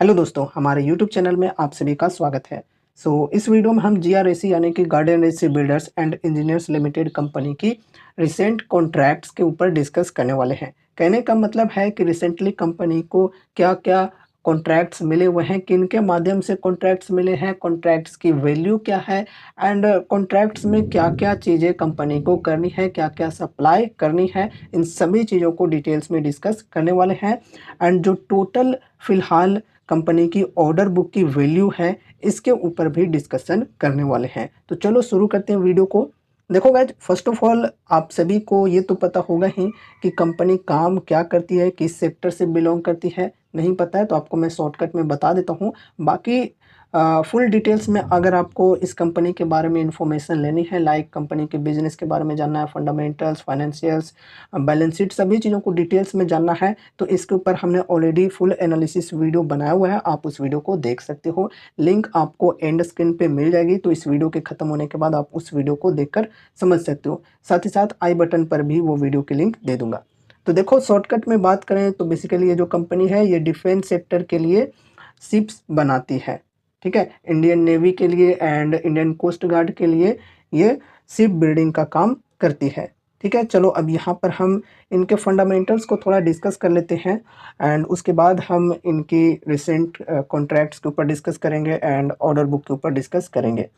Hello दोस्तों, हमारे YouTube channel में आप सभी का स्वागत है। इस वीडियो में हम जीआरएसी यानी कि गार्डन रेसी builders and engineers limited company की रिसेंट कॉन्ट्रैक्ट्स के ऊपर डिस्कस करने वाले हैं। कहने का मतलब है कि रिसेंटली कंपनी को क्या-क्या कॉन्ट्रैक्ट्स मिले हुए हैं, किनके माध्यम से कॉन्ट्रैक्ट्स मिले हैं, कॉन्ट्रैक्ट्स की वैल्यू क्या है एंड कॉन्ट्रैक्ट्स में क्या-क्या चीज़ें कंपनी को करनी है, क्या-क्या सप्लाई करनी है, इन सभी चीज़ों को डिटेल्स में डिस्कस करने वाले हैं। एंड जो टोटल फ़िलहाल कंपनी की ऑर्डर बुक की वैल्यू है, इसके ऊपर भी डिस्कशन करने वाले हैं। तो चलो शुरू करते हैं वीडियो को। देखो गाइज, फर्स्ट ऑफ ऑल आप सभी को ये तो पता होगा ही कि कंपनी काम क्या करती है, किस सेक्टर से बिलोंग करती है। नहीं पता है तो आपको मैं शॉर्टकट में बता देता हूँ। बाकी फुल डिटेल्स में अगर आपको इस कंपनी के बारे में इन्फॉर्मेशन लेनी है, लाइक कंपनी के बिजनेस के बारे में जानना है, फंडामेंटल्स, फाइनेंशियल्स, बैलेंस शीट, सभी चीज़ों को डिटेल्स में जानना है, तो इसके ऊपर हमने ऑलरेडी फुल एनालिसिस वीडियो बनाया हुआ है। आप उस वीडियो को देख सकते हो। लिंक आपको एंड स्क्रीन पे मिल जाएगी, तो इस वीडियो के खत्म होने के बाद आप उस वीडियो को देखकर समझ सकते हो। साथ ही साथ आई बटन पर भी वो वीडियो की लिंक दे दूंगा। तो देखो, शॉर्टकट में बात करें तो बेसिकली ये जो कंपनी है, ये डिफेंस सेक्टर के लिए शिप्स बनाती है। ठीक है, इंडियन नेवी के लिए एंड इंडियन कोस्ट गार्ड के लिए ये शिप बिल्डिंग का काम करती है। ठीक है, चलो अब यहाँ पर हम इनके फंडामेंटल्स को थोड़ा डिस्कस कर लेते हैं एंड उसके बाद हम इनकी रिसेंट कॉन्ट्रैक्ट्स के ऊपर डिस्कस करेंगे एंड ऑर्डर बुक के ऊपर डिस्कस करेंगे।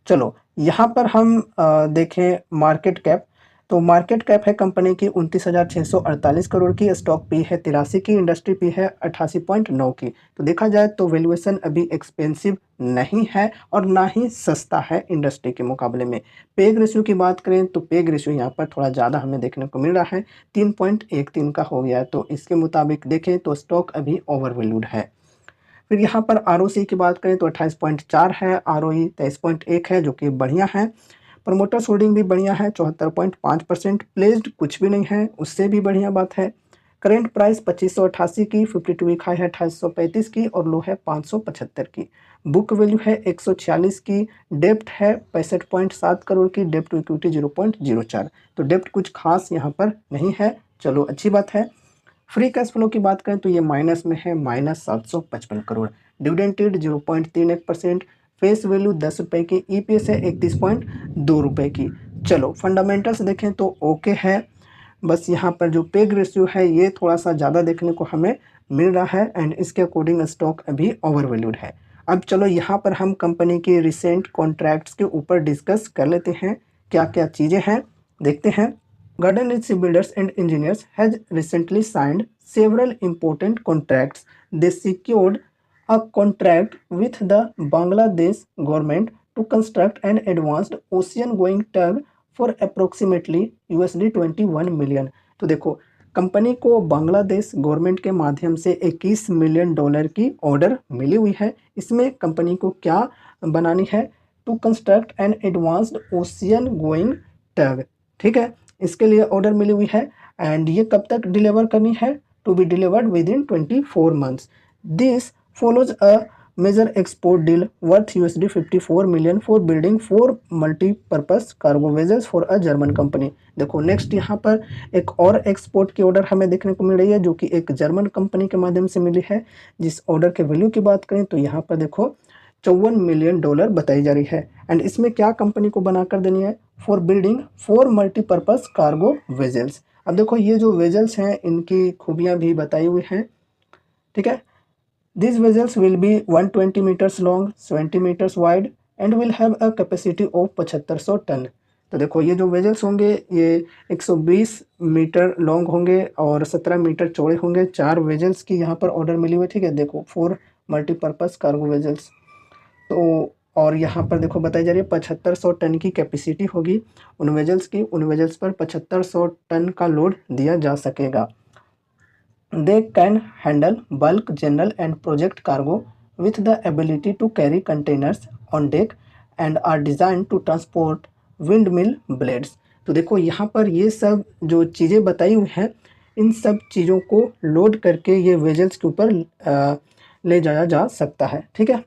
चलो यहाँ पर हम देखें मार्केट कैप। तो मार्केट कैप है कंपनी की 29,648 करोड़ की, स्टॉक पी है 83 की, इंडस्ट्री पी है 88.9 की। तो देखा जाए तो वैल्यूएशन अभी एक्सपेंसिव नहीं है और ना ही सस्ता है इंडस्ट्री के मुकाबले में। पेग रेशियो की बात करें तो पेग रेशियो यहाँ पर थोड़ा ज़्यादा हमें देखने को मिल रहा है, 3.13 का हो गया है। तो इसके मुताबिक देखें तो स्टॉक अभी ओवर वैल्यूड है। फिर यहाँ पर आरओसी की बात करें तो 28.4 है, आरओई 23.1 है, जो कि बढ़िया है। प्रमोटर्स होल्डिंग भी बढ़िया है, 74.5%। प्लेस्ड कुछ भी नहीं है, उससे भी बढ़िया बात है। करेंट प्राइस 2588 की, 52 वीक हाई है 2835 की और लो है 575 की। बुक वैल्यू है 146 की। डेप्ट है 65.7 करोड़ की, डेप्ट टू इक्विटी 0.04। तो डेप्ट कुछ खास यहाँ पर नहीं है, चलो अच्छी बात है। फ्री कैश फ्लो की बात करें तो ये माइनस में है, -755 crore. Dividend yield 0.31%। Face value 10 रुपये की, ईपीएस है 31.2 रुपये की। चलो फंडामेंटल्स देखें तो ओके है, बस यहाँ पर जो पेग रेशियो है ये थोड़ा सा ज़्यादा देखने को हमें मिल रहा है एंड इसके अकॉर्डिंग स्टॉक अभी ओवर वैल्यूड है। अब चलो यहाँ पर हम कंपनी के रिसेंट कॉन्ट्रैक्ट्स के ऊपर डिस्कस कर लेते हैं, क्या क्या चीज़ें हैं देखते हैं। Garden Ridge Builders and Engineers has recently signed several important contracts. They secured a contract with the Bangladesh government to construct an advanced ocean-going tug for approximately $21 million. तो देखो, कंपनी को बांग्लादेश गवर्नमेंट के माध्यम से $21 मिलियन की order मिली हुई है। इसमें कंपनी को क्या बनानी है? To construct an advanced ocean going tug. ठीक है, इसके लिए ऑर्डर मिली हुई है एंड ये कब तक डिलीवर करनी है? To be delivered within 24 months. This follows a major export deal worth $54 million for building 4 multipurpose cargo vessels for a German company. देखो नेक्स्ट यहाँ पर एक और एक्सपोर्ट की ऑर्डर हमें देखने को मिल रही है, जो कि एक जर्मन कंपनी के माध्यम से मिली है। जिस ऑर्डर के वैल्यू की बात करें तो यहाँ पर देखो $54 मिलियन बताई जा रही है एंड इसमें क्या कंपनी को बनाकर देनी है? For building 4 multipurpose cargo vessels. अब देखो ये जो वेजल्स हैं इनकी खूबियां भी बताई हुई हैं। ठीक है, this vessels will be 120 metres long, 70 metres wide and will have a capacity of 7500 ton. तो देखो ये जो वेजल्स होंगे ये 120 मीटर लॉन्ग होंगे और 17 मीटर चौड़े होंगे। 4 वेजल्स की यहाँ पर ऑर्डर मिली हुई है। ठीक है, देखो 4 मल्टीपर्पज कार्गो वेजल्स। तो और यहाँ पर देखो बताई जा रही है 7500 टन की कैपेसिटी होगी उन वेजल्स की। उन वेजल्स पर 7500 टन का लोड दिया जा सकेगा। They can handle bulk, general and project cargo with the ability to carry containers on deck and are design to transport wind mill blades. तो देखो यहाँ पर ये सब जो चीज़ें बताई हुई हैं, इन सब चीज़ों को लोड करके ये वेजल्स के ऊपर ले जाया जा सकता है। ठीक है,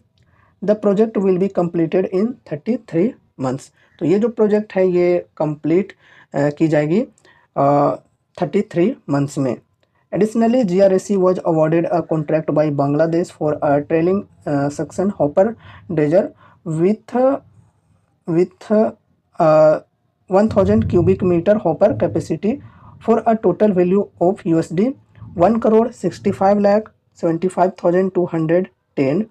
the project will be completed in 33 months. तो ये जो प्रोजेक्ट है ये कंप्लीट की जाएगी 33 मंथ्स में Additionally, GRSC was awarded a contract by Bangladesh for a trailing suction hopper dredger with with uh, 1000 cubic meter hopper capacity for a total value of USD 1 crore 65 lakh 75,210।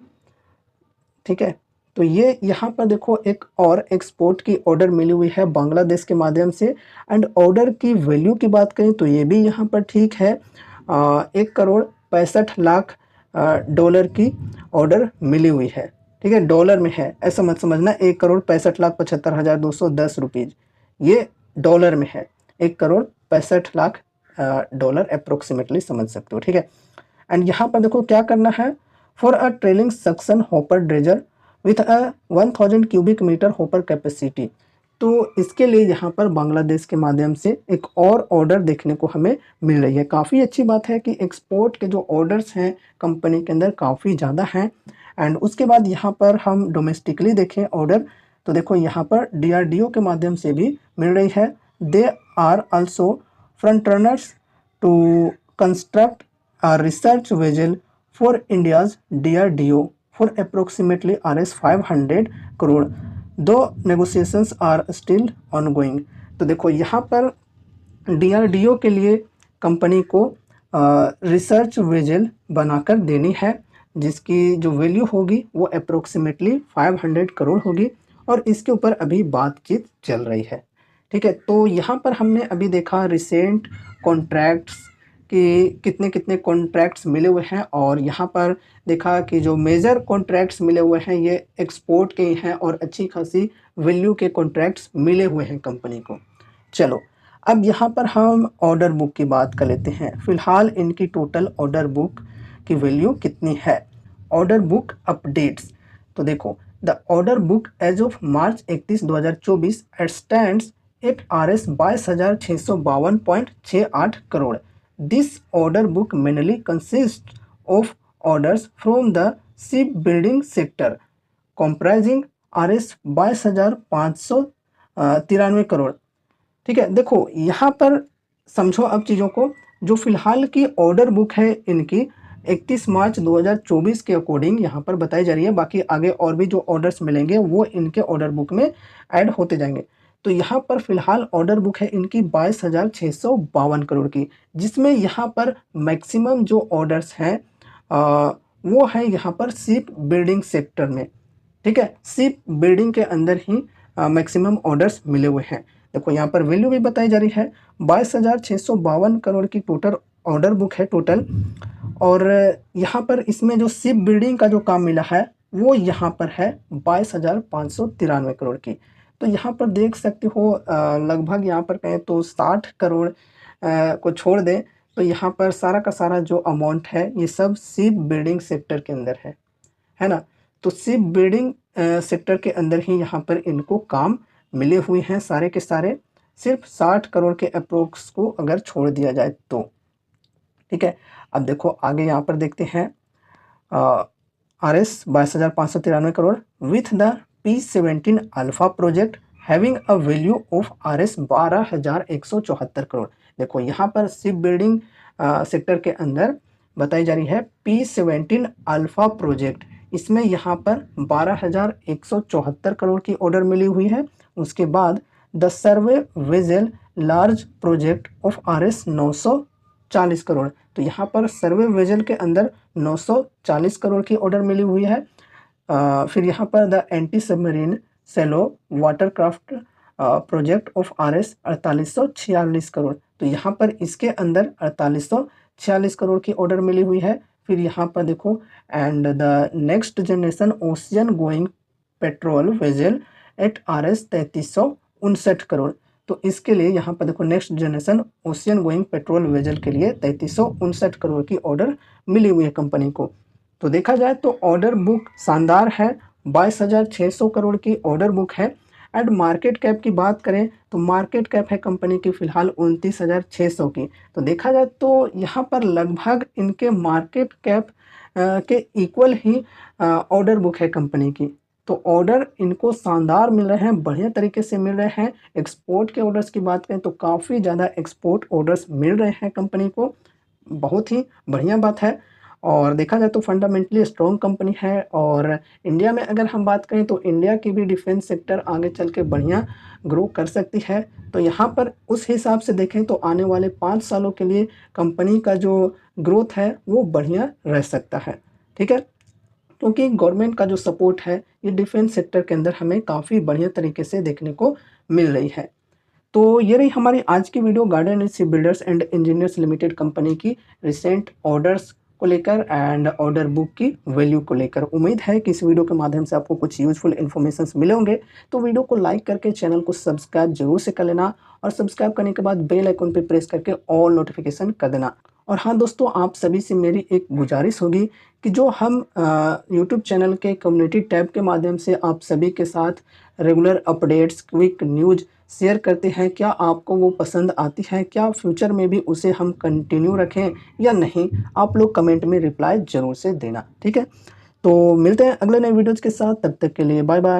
ठीक है, तो ये यहाँ पर देखो एक और एक्सपोर्ट की ऑर्डर मिली हुई है बांग्लादेश के माध्यम से। एंड ऑर्डर की वैल्यू की बात करें तो ये भी यहाँ पर ठीक है, 1 करोड़ 65 लाख डॉलर की ऑर्डर मिली हुई है। ठीक है, डॉलर में है, ऐसा मत समझना 1 करोड़ 65 लाख 75,210 रुपीज़, ये डॉलर में है। 1 करोड़ 65 लाख डॉलर अप्रोक्सीमेटली समझ सकते हो। ठीक है, एंड यहाँ पर देखो क्या करना है, for a trailing suction hopper dredger with a 1000 cubic metre hopper capacity. तो इसके लिए यहाँ पर बांग्लादेश के माध्यम से एक और ऑर्डर देखने को हमें मिल रही है। काफ़ी अच्छी बात है कि एक्सपोर्ट के जो ऑर्डर्स हैं कंपनी के अंदर काफ़ी ज़्यादा हैं। एंड उसके बाद यहाँ पर हम डोमेस्टिकली देखें ऑर्डर, तो देखो यहाँ पर DRDO के माध्यम से भी मिल रही है। They are also front runners to construct a research vessel for India's DRDO for approximately Rs 500 crore, though negotiations are still ongoing। तो देखो यहाँ पर DRDO के लिए कंपनी को रिसर्च वेजल बनाकर देनी है, जिसकी जो वैल्यू होगी वो अप्रोक्सीमेटली 500 करोड़ होगी, और इसके ऊपर अभी बातचीत चल रही है। ठीक है, तो यहाँ पर हमने अभी देखा रिसेंट कॉन्ट्रैक्ट्स कि कितने कितने कॉन्ट्रैक्ट्स मिले हुए हैं, और यहाँ पर देखा कि जो मेजर कॉन्ट्रैक्ट्स मिले हुए हैं ये एक्सपोर्ट के हैं और अच्छी खासी वैल्यू के कॉन्ट्रैक्ट्स मिले हुए हैं कंपनी को। चलो अब यहाँ पर हम ऑर्डर बुक की बात कर लेते हैं। फिलहाल इनकी टोटल ऑर्डर बुक की वैल्यू कितनी है। ऑर्डर बुक अपडेट्स, तो देखो the order book as of March 31 2024 stands at Rs 22,652.68 crore. This order book mainly consists of orders from the shipbuilding sector comprising Rs 22,593 crore. ठीक है, देखो यहाँ पर समझो अब चीज़ों को, जो फिलहाल की ऑर्डर बुक है इनकी 31 मार्च 2024 के अकॉर्डिंग यहाँ पर बताई जा रही है। बाकी आगे और भी जो ऑर्डर्स मिलेंगे वो इनके ऑर्डर बुक में ऐड होते जाएंगे। तो यहाँ पर फिलहाल ऑर्डर बुक है इनकी 22,652 करोड़ की, जिसमें यहाँ पर मैक्सिमम जो ऑर्डर्स हैं वो है यहाँ पर शिप बिल्डिंग सेक्टर में। ठीक है, शिप बिल्डिंग के अंदर ही मैक्सिमम ऑर्डर्स मिले हुए हैं। देखो यहाँ पर वैल्यू भी बताई जा रही है, 22,652 करोड़ की टोटल ऑर्डर बुक है टोटल। और यहाँ पर इसमें जो शिप बिल्डिंग का जो काम मिला है वो यहाँ पर है 22,593 करोड़ की। तो यहाँ पर देख सकते हो लगभग यहाँ पर कहें तो 60 करोड़ को छोड़ दें तो यहाँ पर सारा का सारा जो अमाउंट है ये सब शिप बिल्डिंग सेक्टर के अंदर है ना। तो शिप बिल्डिंग सेक्टर के अंदर ही यहाँ पर इनको काम मिले हुए हैं सारे के सारे, सिर्फ 60 करोड़ के अप्रोक्स को अगर छोड़ दिया जाए तो। ठीक है, अब देखो आगे यहाँ पर देखते हैं Rs 22,593 crore with the P17 alpha project having a value of Rs 12,174 crore. देखो यहाँ पर शिप बिल्डिंग सेक्टर के अंदर बताई जा रही है P17 अल्फा प्रोजेक्ट, इसमें यहाँ पर 12,174 करोड़ की ऑर्डर मिली हुई है। उसके बाद the survey vessel large project of Rs 940 crore, तो यहाँ पर सर्वे वेजल के अंदर 940 करोड़ की ऑर्डर मिली हुई है। फिर यहाँ पर the anti submarine shallow watercraft project of Rs 4846 crore, तो यहाँ पर इसके अंदर 4846 करोड़ की ऑर्डर मिली हुई है। फिर यहाँ पर देखो and the next generation ocean going patrol vessel at Rs 3359 crore, तो इसके लिए यहाँ पर देखो next generation ocean going patrol vessel के लिए 3359 करोड़ की ऑर्डर मिली हुई है कंपनी को। तो देखा जाए तो ऑर्डर बुक शानदार है, 22,600 करोड़ की ऑर्डर बुक है। एंड मार्केट कैप की बात करें तो मार्केट कैप है कंपनी की फ़िलहाल 29,600 की। तो देखा जाए तो यहाँ पर लगभग इनके मार्केट कैप के इक्वल ही ऑर्डर बुक है कंपनी की। तो ऑर्डर इनको शानदार मिल रहे हैं, बढ़िया तरीके से मिल रहे हैं। एक्सपोर्ट के ऑर्डर्स की बात करें तो काफ़ी ज़्यादा एक्सपोर्ट ऑर्डर्स मिल रहे हैं कंपनी को। बहुत ही बढ़िया बात है और देखा जाए तो फंडामेंटली स्ट्रॉन्ग कंपनी है। और इंडिया में अगर हम बात करें तो इंडिया की भी डिफेंस सेक्टर आगे चल के बढ़िया ग्रो कर सकती है। तो यहाँ पर उस हिसाब से देखें तो आने वाले 5 सालों के लिए कंपनी का जो ग्रोथ है वो बढ़िया रह सकता है। ठीक है, क्योंकि गवर्नमेंट का जो सपोर्ट है ये डिफेंस सेक्टर के अंदर हमें काफ़ी बढ़िया तरीके से देखने को मिल रही है। तो ये रही हमारी आज की video garden rich ship builders and engineers limited company की रिसेंट ऑर्डर्स को लेकर एंड ऑर्डर बुक की वैल्यू को लेकर। उम्मीद है कि इस वीडियो के माध्यम से आपको कुछ यूजफुल इन्फॉर्मेशन मिले होंगे। तो वीडियो को लाइक करके चैनल को सब्सक्राइब जरूर से कर लेना और सब्सक्राइब करने के बाद बेल आइकन पर प्रेस करके ऑल नोटिफिकेशन कर देना। और हाँ दोस्तों, आप सभी से मेरी एक गुजारिश होगी कि जो हम यूट्यूब चैनल के कम्युनिटी टैब के माध्यम से आप सभी के साथ regular updates, quick news share करते हैं, क्या आपको वो पसंद आती है? क्या फ्यूचर में भी उसे हम कंटिन्यू रखें या नहीं? आप लोग कमेंट में रिप्लाई ज़रूर से देना, ठीक है? तो मिलते हैं अगले नए वीडियोज़ के साथ, तब तक के लिए बाय बाय।